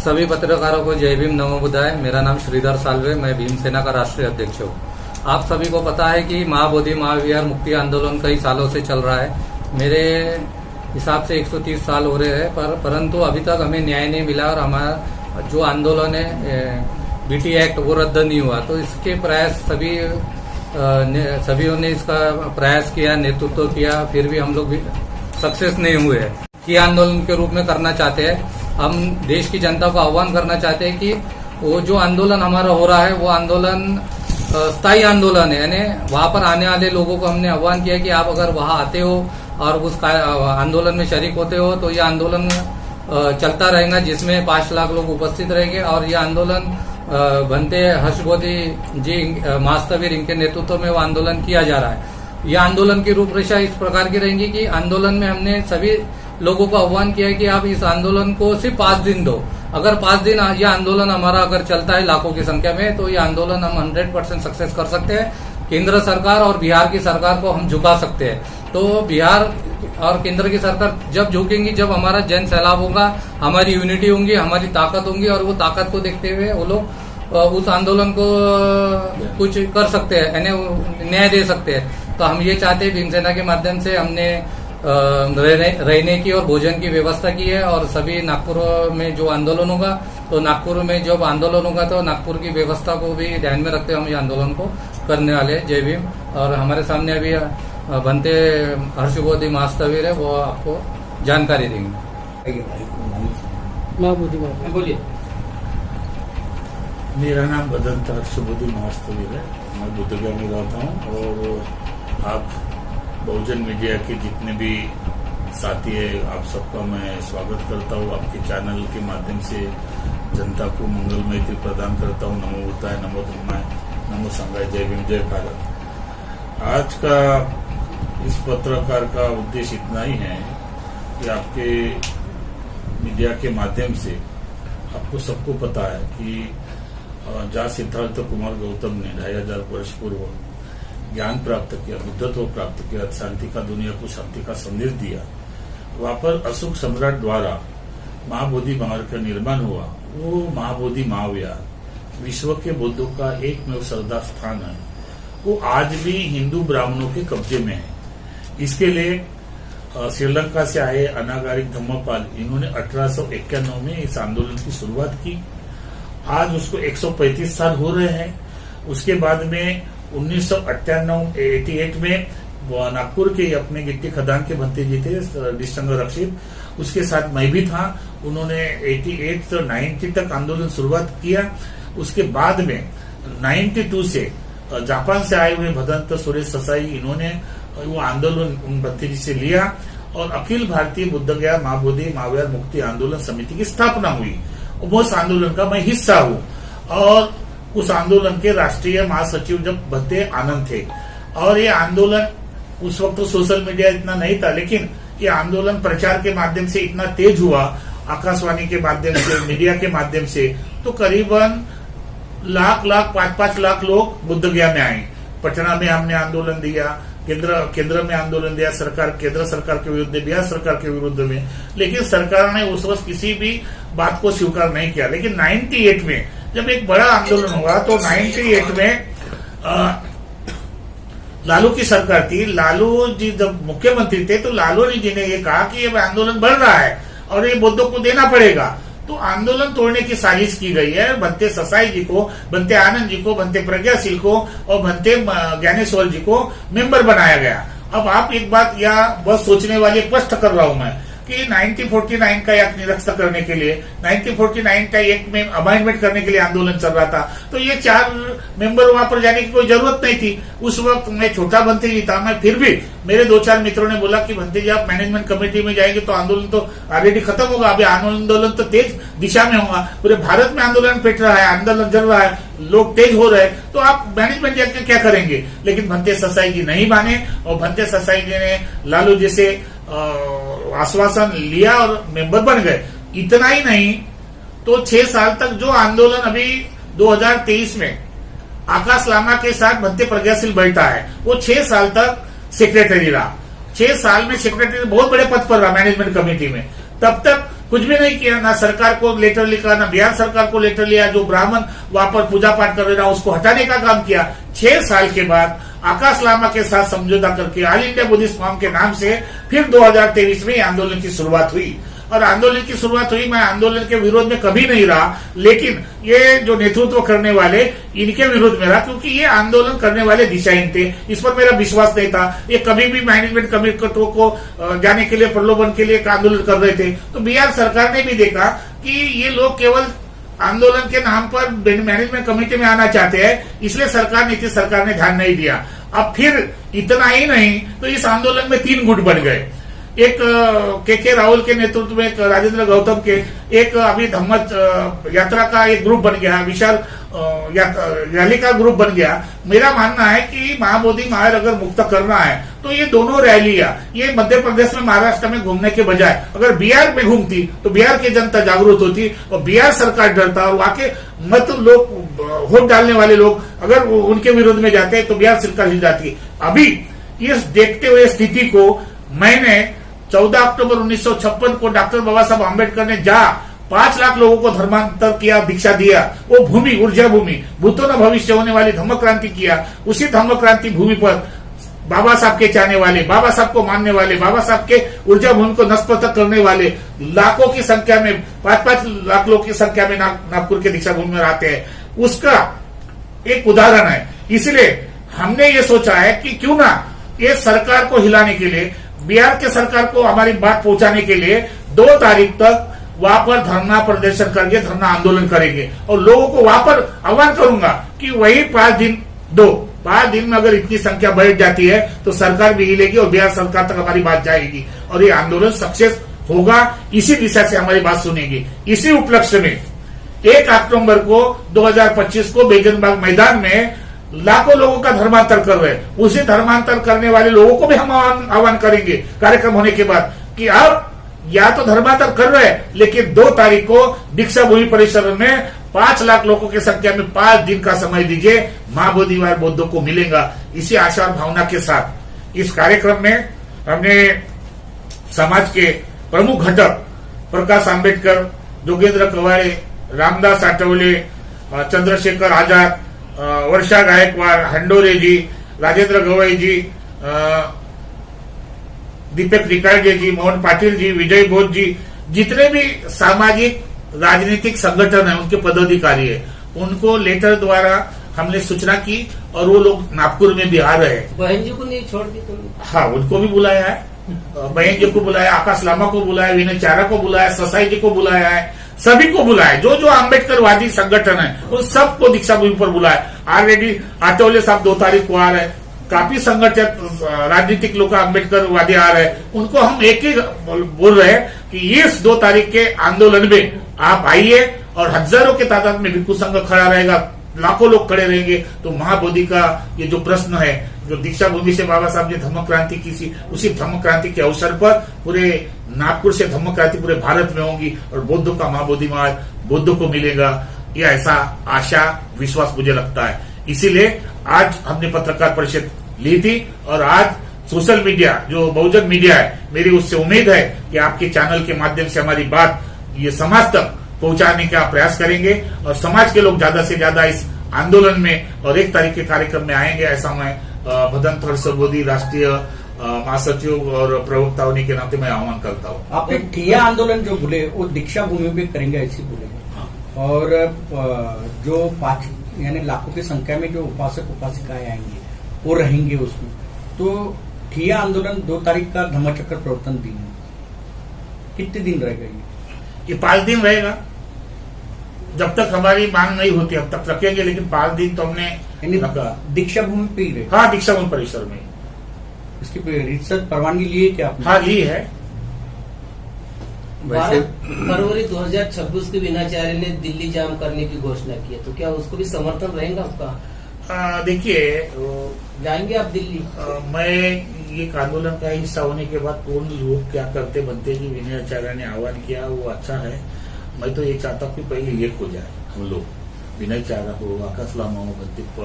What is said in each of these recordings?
सभी पत्रकारों को जय भीम नमो बुद्धाय। मेरा नाम श्रीधर साल्वे, मैं भीमसेना का राष्ट्रीय अध्यक्ष हूँ। आप सभी को पता है कि महाबोधि महाविहार मुक्ति आंदोलन कई सालों से चल रहा है। मेरे हिसाब से 130 साल हो रहे हैं, परंतु अभी तक हमें न्याय नहीं मिला और हमारा जो आंदोलन है बीटी एक्ट वो रद्द नहीं हुआ। तो इसके प्रयास सभी ने इसका प्रयास किया, नेतृत्व किया, फिर भी हम लोग भी सक्सेस नहीं हुए हैं। कि आंदोलन के रूप में करना चाहते हैं। हम देश की जनता को आह्वान करना चाहते हैं कि वो जो आंदोलन हमारा हो रहा है वो आंदोलन स्थायी आंदोलन है। यानी वहां पर आने वाले लोगों को हमने आह्वान किया कि आप अगर वहां आते हो और उस आंदोलन में शरीक होते हो तो ये आंदोलन चलता रहेगा, जिसमें 5 लाख लोग उपस्थित रहेंगे। और ये आंदोलन बनते हर्षबोधी जी महास्तवीर इनके नेतृत्व में वो आंदोलन किया जा रहा है। यह आंदोलन की रूपरेखा इस प्रकार की रहेंगी कि आंदोलन में हमने सभी लोगों को आह्वान किया है कि आप इस आंदोलन को सिर्फ 5 दिन दो। अगर 5 दिन यह आंदोलन हमारा अगर चलता है लाखों की संख्या में, तो यह आंदोलन हम 100% सक्सेस कर सकते हैं। केंद्र सरकार और बिहार की सरकार को हम झुका सकते हैं। तो बिहार और केंद्र की सरकार जब झुकेंगी, जब हमारा जन सैलाब होगा, हमारी यूनिटी होंगी, हमारी ताकत होंगी, और वो ताकत को देखते हुए वो लोग उस आंदोलन को कुछ कर सकते हैं, यानी न्याय दे सकते हैं। तो हम ये चाहते हैं, भीमसेना के माध्यम से हमने रहने की और भोजन की व्यवस्था की है। और सभी नागपुर में जो आंदोलन होगा, तो नागपुर में जब आंदोलन होगा तो नागपुर की व्यवस्था को भी ध्यान में रखते हुए हम ये आंदोलन को करने वाले हैं। जय भीम। और हमारे सामने अभी बनते हर्षबोधी महास्तवीर है, वो आपको जानकारी देंगे। बोलिए। मेरा नाम बदंत हर्षबोधी महास्तवीर है, मैं बुद्धगया में रहता हूँ। और आप बहुजन मीडिया के जितने भी साथी है, आप सबका मैं स्वागत करता हूँ। आपके चैनल के माध्यम से जनता को मंगलमय दिन प्रदान करता हूँ। नमो बुद्धाय, नमो धम्माय, नमो संघाय, जय भीम, जय भारत। आज का इस पत्रकार का उद्देश्य इतना ही है कि आपके मीडिया के माध्यम से आपको सबको पता है कि जहाँ सिद्धार्थ कुमार गौतम ने 2500 वर्ष पूर्व ज्ञान प्राप्त किया, बुद्धत्व प्राप्त किया, शांति का, दुनिया को शांति का संदेश दिया, वहां पर अशोक सम्राट द्वारा महाबोधि महाविहार का निर्माण हुआ। वो महाबोधि महाविहार विश्व के बुद्धों का एकमेव श्रद्धा स्थान है। वो आज भी हिंदू ब्राह्मणों के कब्जे में है। इसके लिए श्रीलंका से आए अनागारिक धम्मपाल, इन्होंने 1891 में इस आंदोलन की शुरुआत की। आज उसको 135 साल हो रहे हैं। उसके बाद में 1988 में नागपुर के अपने गिट्टी खदान के भंते जी थे, संघ रक्षित, उसके साथ मैं भी था। उन्होंने 88 तो 90 तक आंदोलन शुरुआत किया। उसके बाद में 92 से जापान से आए हुए भदंत सुरेश ससाई, इन्होंने वो आंदोलन उन भंते जी से लिया और अखिल भारतीय बुद्धगया महाबोधि महाविहार मुक्ति आंदोलन समिति की स्थापना हुई। उस आंदोलन का मैं हिस्सा हूँ। और उस आंदोलन के राष्ट्रीय महासचिव जब भद्दे आनंद थे। और ये आंदोलन उस वक्त तो सोशल मीडिया इतना नहीं था, लेकिन ये आंदोलन प्रचार के माध्यम से इतना तेज हुआ, आकाशवाणी के माध्यम से, मीडिया के माध्यम से, तो करीबन लाख 5-5 लाख लोग बुद्धगया में आए। पटना में हमने आंदोलन दिया, केंद्र में आंदोलन दिया, केंद्र सरकार के विरुद्ध, बिहार सरकार के विरुद्ध में। लेकिन सरकार ने उस वक्त किसी भी बात को स्वीकार नहीं किया। लेकिन 98 में जब एक बड़ा आंदोलन हुआ, तो 98 में लालू की सरकार थी। लालू जी जब मुख्यमंत्री थे, तो लालू जी ने ये कहा कि ये आंदोलन बढ़ रहा है और ये बुद्धों को देना पड़ेगा। तो आंदोलन तोड़ने की साजिश की गई है। भंते ससाई जी को, भंते आनंद जी को, भंते प्रज्ञाशील को और भंते ज्ञानेश्वर जी को मेंबर बनाया गया। अब आप एक बात या बस सोचने वाली स्पष्ट कर रहा हूं मैं कि 1949 का एक्ट निरस्त करने के लिए, 1949 का एक्ट में अमेंडमेंट करने के लिए आंदोलन चल रहा था। तो ये 4 मेंबर वहां पर जाने की कोई जरूरत नहीं थी। उस वक्त मैं छोटा भंते जी था, मैं फिर भी, मेरे 2-4 मित्रों ने बोला कि भंते जी आप मैनेजमेंट कमेटी में जाएंगे तो आंदोलन तो ऑलरेडी खत्म होगा, अभी आंदोलन तो तेज दिशा में होगा, पूरे भारत में आंदोलन पिट रहा है, आंदोलन चल रहा है, लोग तेज हो रहे हैं, तो आप मैनेजमेंट जाके क्या करेंगे। लेकिन भंते ससाई जी नहीं माने और भंते ससाई जी ने लालू जी से आश्वासन लिया और मेंबर बन गए। इतना ही नहीं, तो 6 साल तक जो आंदोलन अभी 2023 में आकाश लामा के साथ भंते प्रज्ञाशील बैठा है, वो 6 साल तक सेक्रेटरी रहा। 6 साल में सेक्रेटरी बहुत बड़े पद पर रहा मैनेजमेंट कमेटी में। तब तक कुछ भी नहीं किया, ना सरकार को लेटर लिखा, ना बिहार सरकार को लेटर लिया। जो ब्राह्मण वहां पर पूजा पाठ कर रहे उसको हटाने का काम किया। 6 साल के बाद आकाश लामा के साथ समझौता करके ऑल इंडिया बुद्धिस्ट फोरम के नाम से फिर 2023 में आंदोलन की शुरुआत हुई। और आंदोलन की शुरुआत हुई, मैं आंदोलन के विरोध में कभी नहीं रहा, लेकिन ये जो नेतृत्व करने वाले इनके विरोध में रहा, क्योंकि ये आंदोलन करने वाले दिशाहीन थे। इस पर मेरा विश्वास नहीं था। ये कभी भी मैनेजमेंट कमिटियों को जाने के लिए, प्रलोभन के लिए आंदोलन कर रहे थे। तो बिहार सरकार ने भी देखा कि ये लोग केवल आंदोलन के नाम पर मैनेजमेंट कमेटी में आना चाहते हैं, इसलिए नीतीश सरकार ने ध्यान नहीं दिया। अब फिर इतना ही नहीं, तो इस आंदोलन में 3 गुट बन गए। एक के राहुल के नेतृत्व में, राजेंद्र गौतम के, एक अभी धम्मत यात्रा का एक ग्रुप बन गया, विशाल रैली का ग्रुप बन गया। मेरा मानना है कि महाबोधि महार अगर मुक्त करना है तो ये दोनों रैलियां, ये मध्य प्रदेश में, महाराष्ट्र में घूमने के बजाय अगर बिहार में घूमती तो बिहार की जनता जागरूक होती और बिहार सरकार डरता, और वहां के मत लोग, वोट डालने वाले लोग अगर उनके विरोध में जाते तो बिहार सरकार हिल जाती। अभी इस देखते हुए स्थिति को मैंने 14 अक्टूबर 1956 को डॉक्टर बाबा साहब आम्बेडकर ने 5 लाख लोगों को धर्मांतर किया, दीक्षा दिया, वो भूमि, ऊर्जा भूमि, भूतों न भविष्य होने वाली धम्म क्रांति किया। उसी धम्म क्रांति भूमि पर बाबा साहब के चाहने वाले, बाबा साहब को मानने वाले, बाबा साहब के ऊर्जा भूमि को नस्पत करने वाले लाखों की संख्या में, 5-5 लाख लोगों की संख्या में नागपुर के दीक्षा भूमि में रहते हैं। उसका एक उदाहरण है। इसलिए हमने ये सोचा है कि क्यों ना ये सरकार को हिलाने के लिए, बिहार के सरकार को हमारी बात पहुंचाने के लिए 2 तारीख तक वहां पर धरना प्रदर्शन करके धरना आंदोलन करेंगे। और लोगों को वहां पर आह्वान करूंगा कि वही 5 दिन में अगर इतनी संख्या बढ़ जाती है तो सरकार भी हिलेगी और बिहार सरकार तक हमारी बात जाएगी और ये आंदोलन सक्सेस होगा। इसी दिशा से हमारी बात सुनेगी। इसी उपलक्ष्य में 1 अक्टूबर को 2025 को बेगनबाग मैदान में लाखों लोगों का धर्मांतर कर रहे हैं। उसी धर्मांतर करने वाले लोगों को भी हम आह्वान करेंगे कार्यक्रम होने के बाद कि अब या तो धर्मांतर कर रहे हैं, लेकिन 2 तारीख को दीक्षा भूमि परिसर में 5 लाख लोगों की संख्या में 5 दिन का समय दीजिए, महाबोधिवार बौद्धों को मिलेगा। इसी आशा और भावना के साथ इस कार्यक्रम में हमने समाज के प्रमुख घटक प्रकाश आंबेडकर, जोगेंद्र कवाड़े, रामदास आठवले, चंद्रशेखर आजाद, वर्षा गायकवाड़, हंडोरे जी, राजेंद्र गवई जी, दीपक रिकार्डे जी, मोहन पाटिल जी, विजय बोध जी, जितने भी सामाजिक राजनीतिक संगठन है उनके पदाधिकारी है, उनको लेटर द्वारा हमने सूचना की और वो लोग नागपुर में भी आ रहे हैं। बहन जी को नहीं छोड़ दी तुमने? हाँ, उनको भी बुलाया है, बहन जी को बुलाया, आकाश लामा को बुलाया, विनय चारा को बुलाया, ससाई जी को बुलाया है, सभी को बुलाया। जो जो आम्बेडकरवादी संगठन है उन सबको दीक्षा भूमि पर बुलाया। ऑलरेडी आठवले साहब 2 तारीख को आ रहे हैं। काफी संगठन राजनीतिक लोग आम्बेडकरवादी आ रहे हैं। उनको हम एक ही बोल रहे हैं कि इस 2 तारीख के आंदोलन में आप आइए और हजारों के तादाद में भिक्षु संघ खड़ा रहेगा, लाखों लोग खड़े रहेंगे। तो महाबोधि का ये जो प्रश्न है, जो दीक्षा भूमि से बाबा साहब ने धम्म क्रांति की थी, उसी धम्म क्रांति के अवसर पर पूरे नागपुर से धम्म क्रांति पूरे भारत में होगी और बौद्धों का महाबोधि मार्ग बौद्धों को मिलेगा। ये ऐसा आशा विश्वास मुझे लगता है। इसीलिए आज हमने पत्रकार परिषद ली थी और आज सोशल मीडिया जो बहुजन मीडिया है, मेरी उससे उम्मीद है कि आपके चैनल के माध्यम से हमारी बात ये समाज तक पहुंचाने का प्रयास करेंगे और समाज के लोग ज्यादा से ज्यादा इस आंदोलन में और 1 तारीख के कार्यक्रम में आएंगे। ऐसा मैं भदंत हर्षवर्धी राष्ट्रीय महासचिव और प्रवक्ता होने के नाते मैं आह्वान करता हूँ। आपने ठिया आंदोलन जो बोले वो दीक्षा भूमि में करेंगे ऐसे बोले। हाँ। और जो 5 यानी लाखों की संख्या में जो उपासक उपासिकाएं आएंगे वो रहेंगे उसमें, तो ठिया आंदोलन 2 तारीख का धम्मचक्र प्रवर्तन दिन है, कितने दिन रहेगा ये 5 दिन रहेगा। जब तक हमारी मांग नहीं होती अब तक रखेंगे, लेकिन 5 दिन तो हमने दीक्षा भूमि पे ही रहे। हाँ, दीक्षा भूमि परिसर में। इसकी रिसर्च परवानगी लिए क्या आपने? हाँ, ली है। फरवरी 2026 के विनाचार्य ने दिल्ली जाम करने की घोषणा की है, तो क्या उसको भी समर्थन रहेगा उसका? देखिए, जाएंगे आप दिल्ली? मैं एक आंदोलन का हिस्सा होने के बाद पूर्ण लोग क्या करते बनते कि विनय आचार्य ने आह्वान किया, वो अच्छा है। मैं तो ये चाहता हूँ कि पहले एक हो जाए हम लोग, विनय चारा हो, आकाश लामा हो, बंदीप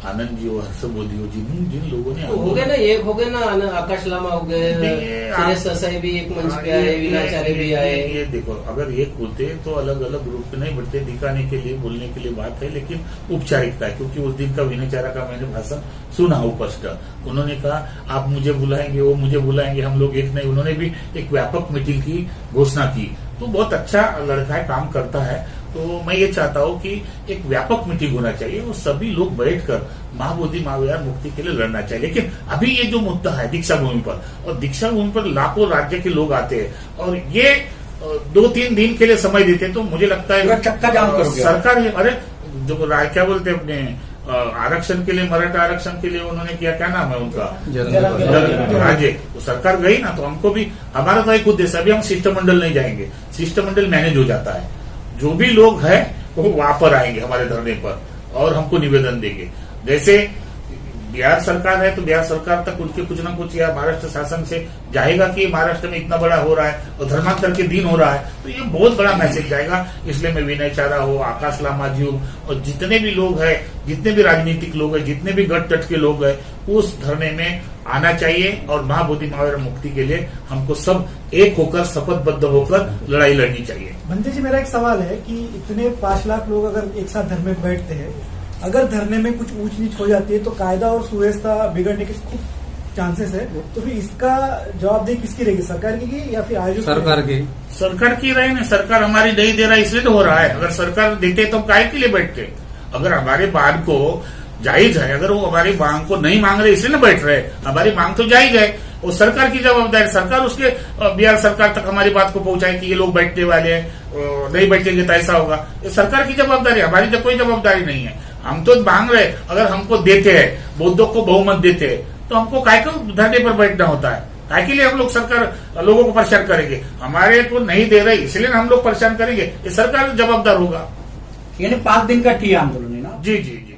आनंद जी हो, हर्षबोधी हो, जिन लोगों ने तो हो गए ना, एक हो गए ना, आकाश लामा हो गए, सुरेश ससाई भी एक मंच पे आए, विनाचार्य भी आए। ये देखो, अगर एक होते तो अलग अलग ग्रुप नहीं बढ़ते, दिखाने के लिए बोलने के लिए बात है, लेकिन औपचारिकता है। क्योंकि उस दिन का विनयचारा का मैंने भाषण सुना उपस्थ, उन्होंने कहा आप मुझे बुलाएंगे, वो मुझे बुलाएंगे, हम लोग एक नहीं। उन्होंने भी एक व्यापक मीटिंग की घोषणा की, तो बहुत अच्छा लड़का है, काम करता है। तो मैं ये चाहता हूँ कि एक व्यापक मीटिंग होना चाहिए और सभी लोग बैठकर महाबोधि महाविहार मुक्ति के लिए लड़ना चाहिए। लेकिन अभी ये जो मुद्दा है दीक्षा भूमि पर, और दीक्षा भूमि पर लाखों राज्य के लोग आते हैं और ये 2-3 दिन के लिए समय देते हैं, तो मुझे लगता है चक्का जाम करोगे सरकार। अरे जो क्या बोलते हैं अपने आरक्षण के लिए, मराठा आरक्षण के लिए उन्होंने किया, क्या नाम है उनका, राज्य, तो सरकार गई ना, तो हमको भी, हमारा तो एक उद्देश्य, अभी हम शिष्टमंडल नहीं जाएंगे, शिष्टमंडल मैनेज हो जाता है। जो भी लोग हैं वो वहां पर आएंगे हमारे धरने पर और हमको निवेदन देंगे। जैसे बिहार सरकार है तो बिहार सरकार तक उनके कुछ ना कुछ, या महाराष्ट्र शासन से जाएगा कि महाराष्ट्र में इतना बड़ा हो रहा है और धर्मांतर के दिन हो रहा है, तो ये बहुत बड़ा मैसेज जाएगा। इसलिए मैं विनय चारा हो, आकाश लामा जी हो, और जितने भी लोग हैं, जितने भी राजनीतिक लोग हैं, जितने भी गट तट के लोग हैं, उस धरने में आना चाहिए और महाबोधि महावीर मुक्ति के लिए हमको सब एक होकर, शपथबद्ध होकर लड़ाई लड़नी चाहिए। बंदे जी, मेरा एक सवाल है कि इतने 5 लाख लोग अगर एक साथ धरने में बैठते हैं, अगर धरने में कुछ ऊंच नीच हो जाती है तो कायदा और सुव्यवस्था बिगड़ने के खूब चांसेस है, तो फिर इसका जवाबदेही किसकी रहेगी, सरकार की या फिर आयोजक? सरकार की रहे ना, सरकार हमारी नहीं दे रहा है इसलिए तो हो रहा है। अगर सरकार देते तो काय के लिए बैठते? अगर हमारे मांग को जायज है, अगर वो हमारी मांग को नहीं मांग रहे इसलिए ना बैठ रहे, हमारी मांग तो जायज है, वो सरकार की जवाबदारी, सरकार उसके बिहार सरकार तक हमारी बात को पहुंचाए कि ये लोग बैठने वाले हैं, नहीं बैठेंगे तो ऐसा होगा। ये सरकार की जवाबदारी है, हमारी तो कोई जवाबदारी नहीं है। हम तो मांग रहे, अगर हमको देते हैं, बौद्धों को बहुमत देते हैं, तो हमको काय को धरने पर बैठना होता है? काय के लिए हम लोग सरकार लोगों को परेशान करेंगे? हमारे को नहीं दे रहे इसलिए हम लोग परेशान करेंगे, ये सरकार जवाबदार होगा। यानी 5 दिन का ठिया आंदोलन है ना? जी जी जी।